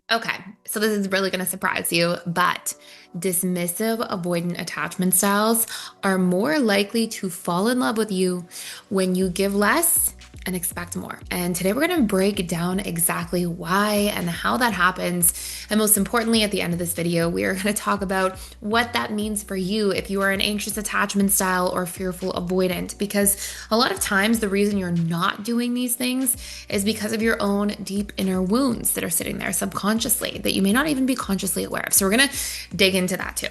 Okay, so this is really going to surprise you, but dismissive avoidant attachment styles are more likely to fall in love with you when you give less and expect more. And today we're going to break down exactly why and how that happens. And most importantly, at the end of this video, we are going to talk about what that means for you if you are an anxious attachment style or fearful avoidant. Because a lot of times, the reason you're not doing these things is because of your own deep inner wounds that are sitting there subconsciously that you may not even be consciously aware of. So we're going to dig into that too.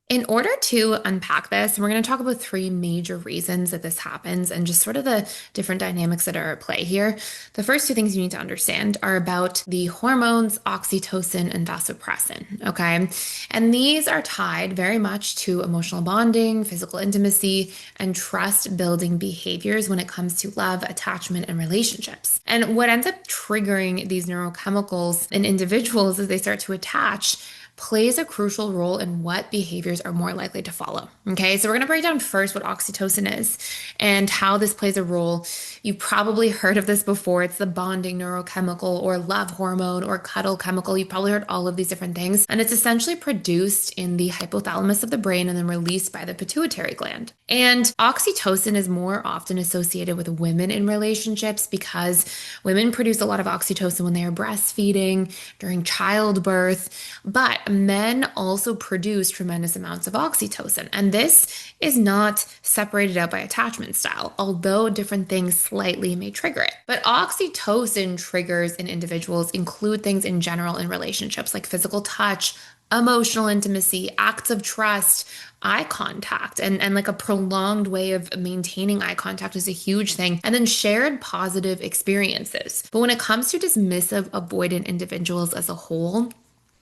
In order to unpack this, we're going to talk about three major reasons that this happens and just sort of the different dynamics that are at play here. The first two things you need to understand are about the hormones oxytocin and vasopressin, okay? And these are tied very much to emotional bonding, physical intimacy, and trust building behaviors when it comes to love, attachment, and relationships. And what ends up triggering these neurochemicals in individuals as they start to attach plays a crucial role in what behaviors are more likely to follow. Okay, so we're gonna break down first what oxytocin is and how this plays a role. You've probably heard of this before. It's the bonding neurochemical or love hormone or cuddle chemical. You've probably heard all of these different things. And it's essentially produced in the hypothalamus of the brain and then released by the pituitary gland. And oxytocin is more often associated with women in relationships because women produce a lot of oxytocin when they are breastfeeding, during childbirth, but men also produce tremendous amounts of oxytocin. And this is not separated out by attachment style, although different things slightly may trigger it. But oxytocin triggers in individuals include things in general in relationships like physical touch, emotional intimacy, acts of trust, eye contact, and like a prolonged way of maintaining eye contact is a huge thing. And then shared positive experiences. But when it comes to dismissive avoidant individuals as a whole,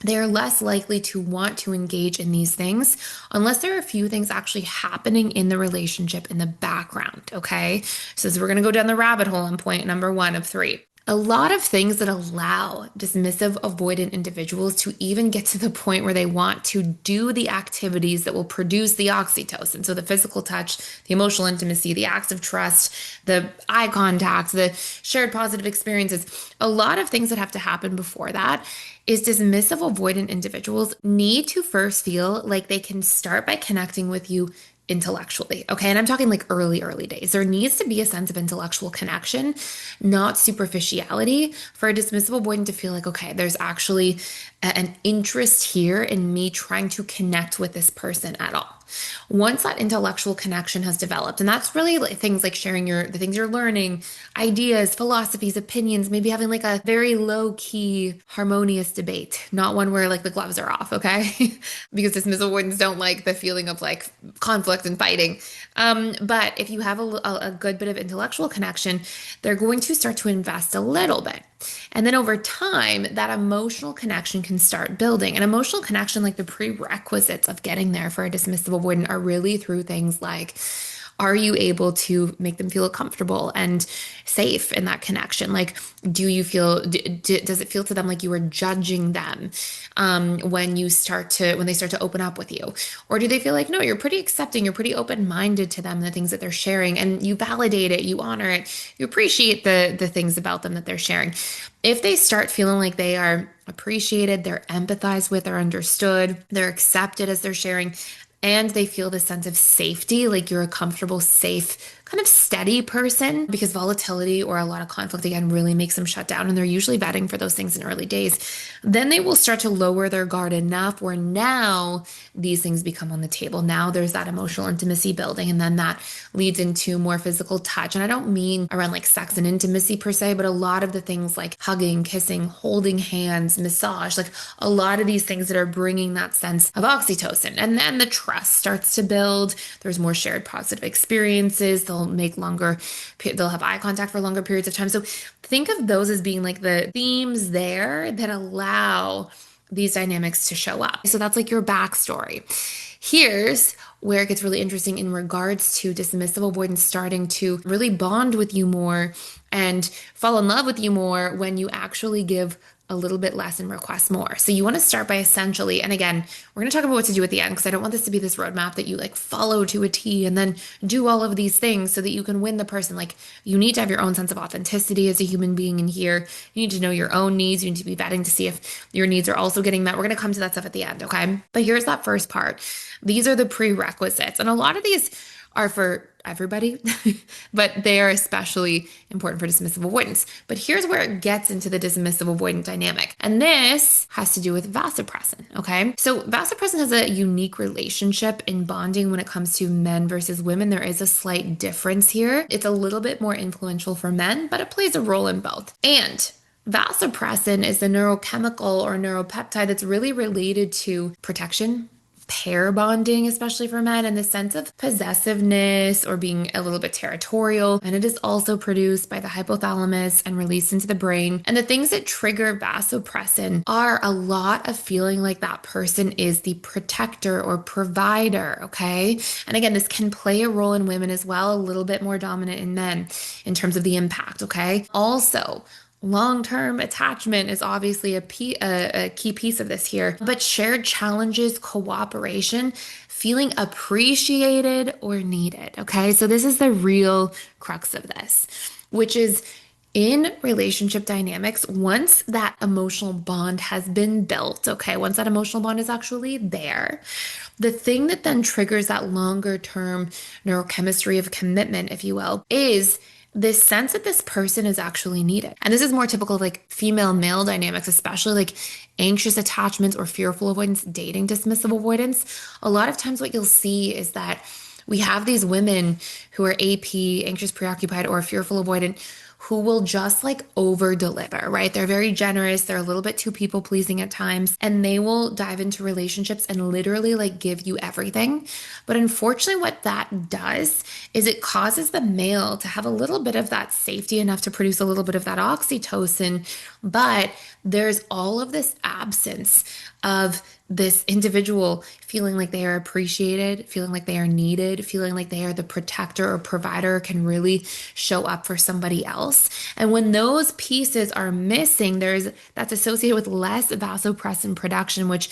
they're less likely to want to engage in these things unless there are a few things actually happening in the relationship in the background, okay? So we're going to go down the rabbit hole on point number one of three. A lot of things that allow dismissive avoidant individuals to even get to the point where they want to do the activities that will produce the oxytocin. So the physical touch, the emotional intimacy, the acts of trust, the eye contact, the shared positive experiences, a lot of things that have to happen before that is dismissive avoidant individuals need to first feel like they can start by connecting with you intellectually. Okay. And I'm talking like early days. There needs to be a sense of intellectual connection, not superficiality, for a dismissive avoidant to feel like, okay, there's actually an interest here in me trying to connect with this person at all. Once that intellectual connection has developed, and that's really like things like sharing the things you're learning, ideas, philosophies, opinions, maybe having like a very low key, harmonious debate, not one where like the gloves are off, okay? Because dismissive avoidants don't like the feeling of like conflict and fighting. But if you have a good bit of intellectual connection, they're going to start to invest a little bit. And then over time, that emotional connection can start building. And emotional connection, like the prerequisites of getting there for a dismissive avoidant, are really through things like, are you able to make them feel comfortable and safe in that connection? Like, do you feel, does it feel to them like you are judging them when they start to open up with you? Or do they feel like, no, you're pretty accepting, you're pretty open-minded to them, the things that they're sharing, and you validate it, you honor it, you appreciate the things about them that they're sharing. If they start feeling like they are appreciated, they're empathized with, they're understood, they're accepted as they're sharing, and they feel this sense of safety, like you're a comfortable, safe, kind of steady person, because volatility or a lot of conflict, again, really makes them shut down. And they're usually betting for those things in early days. Then they will start to lower their guard enough where now these things become on the table. Now there's that emotional intimacy building, and then that leads into more physical touch. And I don't mean around like sex and intimacy per se, but a lot of the things like hugging, kissing, holding hands, massage, like a lot of these things that are bringing that sense of oxytocin. And then the trust starts to build. There's more shared positive experiences. They'll have eye contact for longer periods of time. So think of those as being like the themes there that allow these dynamics to show up. So that's like your backstory. Here's where it gets really interesting in regards to dismissive avoidance starting to really bond with you more and fall in love with you more when you actually give a little bit less and request more. So you want to start by essentially, and again, we're going to talk about what to do at the end because I don't want this to be this roadmap that you like follow to a T and then do all of these things so that you can win the person. Like you need to have your own sense of authenticity as a human being in here. You need to know your own needs. You need to be vetting to see if your needs are also getting met. We're going to come to that stuff at the end, okay? But here's that first part. These are the prerequisites. And a lot of these are for everybody, but they are especially important for dismissive avoidance. But here's where it gets into the dismissive avoidant dynamic. And this has to do with vasopressin, okay? So vasopressin has a unique relationship in bonding when it comes to men versus women. There is a slight difference here. It's a little bit more influential for men, but it plays a role in both. And vasopressin is the neurochemical or neuropeptide that's really related to protection, pair bonding, especially for men, in the sense of possessiveness or being a little bit territorial. And it is also produced by the hypothalamus and released into the brain. And the things that trigger vasopressin are a lot of feeling like that person is the protector or provider, okay? And again, this can play a role in women as well, a little bit more dominant in men in terms of the impact, okay? Also, long-term attachment is obviously a key piece of this here, but shared challenges, cooperation, feeling appreciated or needed, okay? So this is the real crux of this, which is in relationship dynamics, once that emotional bond has been built, okay, once that emotional bond is actually there, the thing that then triggers that longer term neurochemistry of commitment, if you will, is this sense that this person is actually needed. And this is more typical of like female male dynamics, especially like anxious attachments or fearful avoidance, dating dismissive avoidance. A lot of times what you'll see is that we have these women who are AP, anxious preoccupied, or fearful avoidant, who will just like over deliver, right? They're very generous. They're a little bit too people pleasing at times, and they will dive into relationships and literally like give you everything. But unfortunately, what that does is it causes the male to have a little bit of that safety enough to produce a little bit of that oxytocin, but there's all of this absence of this individual feeling like they are appreciated, feeling like they are needed, feeling like they are the protector or provider, can really show up for somebody else. And when those pieces are missing, that's associated with less vasopressin production, which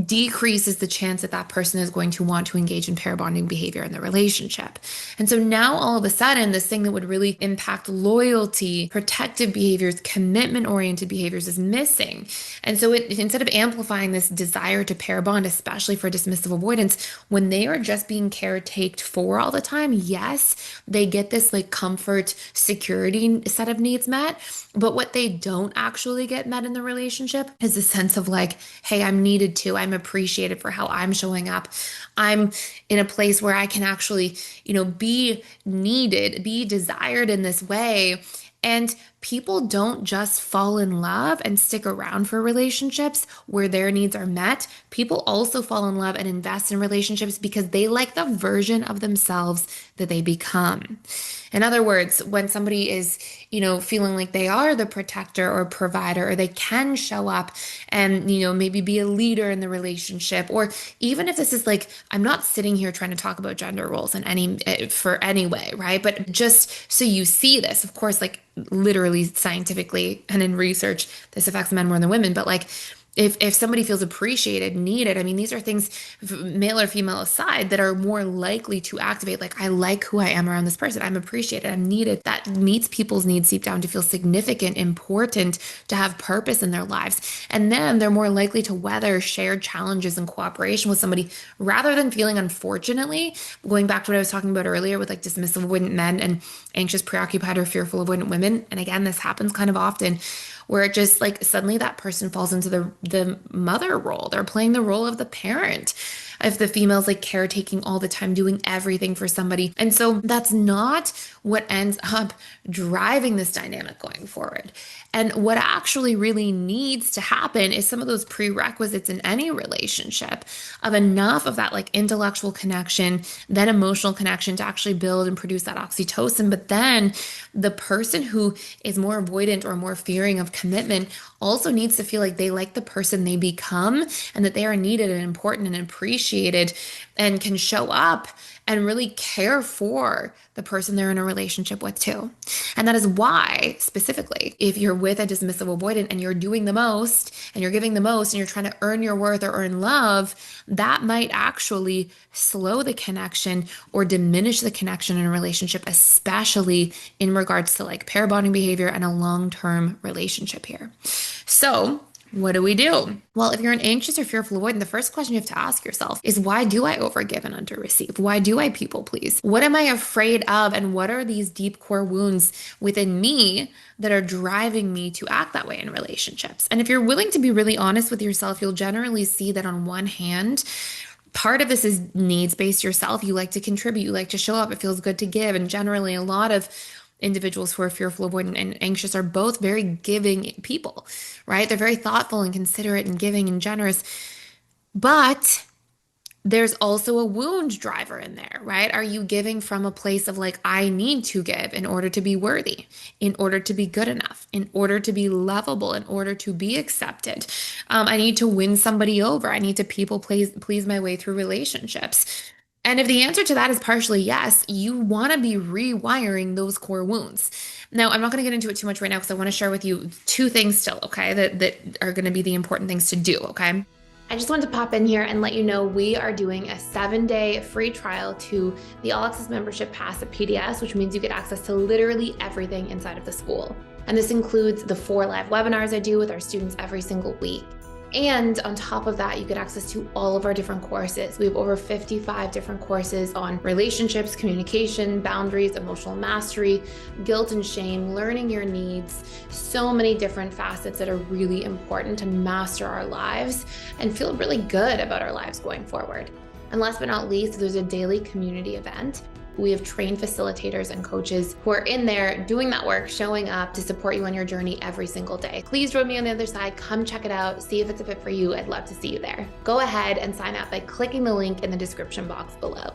decreases the chance that that person is going to want to engage in pair bonding behavior in the relationship. And so now all of a sudden, this thing that would really impact loyalty, protective behaviors, commitment-oriented behaviors is missing. And so instead of amplifying this desire to pair bond, especially for dismissive avoidance, when they are just being caretaked for all the time, yes, they get this like comfort, security set of needs met. But what they don't actually get met in the relationship is a sense of like, hey, I'm needed to. I'm appreciated for how I'm showing up. I'm in a place where I can actually, be needed, be desired in this way. And people don't just fall in love and stick around for relationships where their needs are met. People also fall in love and invest in relationships because they like the version of themselves that they become. In other words, when somebody is, feeling like they are the protector or provider, or they can show up and, maybe be a leader in the relationship, or even if this is like, I'm not sitting here trying to talk about gender roles in any way, right? But just so you see this, of course, like literally scientifically and in research, this affects men more than women, but like, if somebody feels appreciated, needed, I mean, these are things, male or female aside, that are more likely to activate. Like, I like who I am around this person. I'm appreciated. I'm needed. That meets people's needs deep down to feel significant, important, to have purpose in their lives. And then they're more likely to weather shared challenges and cooperation with somebody rather than feeling, unfortunately, going back to what I was talking about earlier with like dismissive avoidant men and anxious, preoccupied, or fearful avoidant women. And again, this happens kind of often, where it just like suddenly that person falls into the mother role. They're playing the role of the parent. If the female's like caretaking all the time, doing everything for somebody. And so that's not what ends up driving this dynamic going forward. And what actually really needs to happen is some of those prerequisites in any relationship of enough of that like intellectual connection, then emotional connection to actually build and produce that oxytocin. But then the person who is more avoidant or more fearing of commitment also needs to feel like they like the person they become and that they are needed and important and appreciated appreciated and can show up and really care for the person they're in a relationship with too. And that is why, specifically, if you're with a dismissive avoidant and you're doing the most and you're giving the most and you're trying to earn your worth or earn love, that might actually slow the connection or diminish the connection in a relationship, especially in regards to like pair bonding behavior and a long-term relationship here. So, what do we do? Well, if you're an anxious or fearful avoidant, the first question you have to ask yourself is, why do I overgive and underreceive? Why do I people please? What am I afraid of? And what are these deep core wounds within me that are driving me to act that way in relationships? And if you're willing to be really honest with yourself, you'll generally see that on one hand, part of this is needs-based yourself. You like to contribute, you like to show up, it feels good to give. And generally, a lot of individuals who are fearful, avoidant, and anxious are both very giving people, right? They're very thoughtful and considerate and giving and generous. But there's also a wound driver in there, right? Are you giving from a place of like, I need to give in order to be worthy, in order to be good enough, in order to be lovable, in order to be accepted? I need to win somebody over. I need to people please my way through relationships. And if the answer to that is partially yes, you want to be rewiring those core wounds. Now, I'm not going to get into it too much right now because I want to share with you two things still, okay, that are going to be the important things to do, okay? I just wanted to pop in here and let you know we are doing a 7-day free trial to the All Access Membership Pass at PDS, which means you get access to literally everything inside of the school. And this includes the 4 live webinars I do with our students every single week. And on top of that, you get access to all of our different courses. We have over 55 different courses on relationships, communication, boundaries, emotional mastery, guilt and shame, learning your needs, so many different facets that are really important to master our lives and feel really good about our lives going forward. And last but not least, there's a daily community event. We have trained facilitators and coaches who are in there doing that work, showing up to support you on your journey every single day. Please join me on the other side. Come check it out. See if it's a fit for you. I'd love to see you there. Go ahead and sign up by clicking the link in the description box below.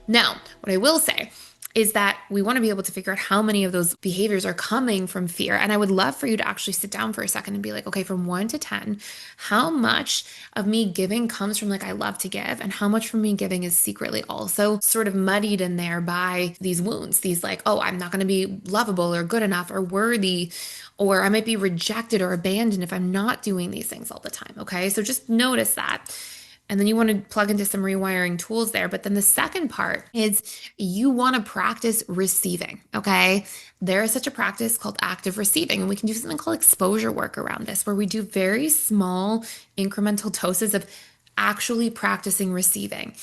Now, what I will say is that we want to be able to figure out how many of those behaviors are coming from fear. And I would love for you to actually sit down for a second and be like, okay, from 1 to 10, how much of me giving comes from like, I love to give, and how much from me giving is secretly also sort of muddied in there by these wounds, these like, oh, I'm not going to be lovable or good enough or worthy, or I might be rejected or abandoned if I'm not doing these things all the time. Okay. So just notice that. And then you want to plug into some rewiring tools there. But then the second part is you want to practice receiving, okay? There is such a practice called active receiving, and we can do something called exposure work around this, where we do very small incremental doses of actually practicing receiving.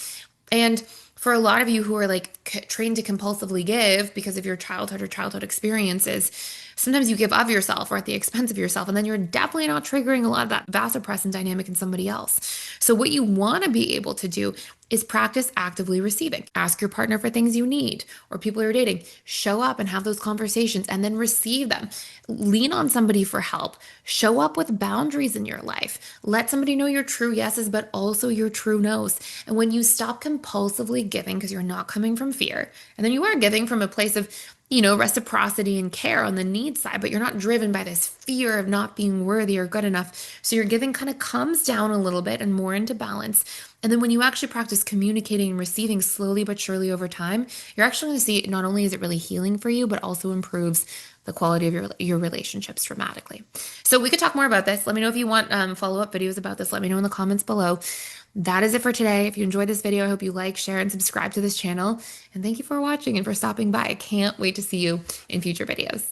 And for a lot of you who are like trained to compulsively give because of your childhood or childhood experiences, sometimes you give of yourself or at the expense of yourself, and then you're definitely not triggering a lot of that vasopressin dynamic in somebody else. So what you want to be able to do is practice actively receiving. Ask your partner for things you need or people you're dating. Show up and have those conversations and then receive them. Lean on somebody for help. Show up with boundaries in your life. Let somebody know your true yeses, but also your true nos. And when you stop compulsively giving because you're not coming from fear, and then you are giving from a place of reciprocity and care on the need side, but you're not driven by this fear of not being worthy or good enough. So your giving kind of comes down a little bit and more into balance. And then when you actually practice communicating and receiving slowly but surely over time, you're actually going to see not only is it really healing for you, but also improves the quality of your relationships dramatically. So we could talk more about this. Let me know if you want follow-up videos about this. Let me know in the comments below. That is it for today. If you enjoyed this video, I hope you like, share, and subscribe to this channel. And thank you for watching and for stopping by. I can't wait to see you in future videos.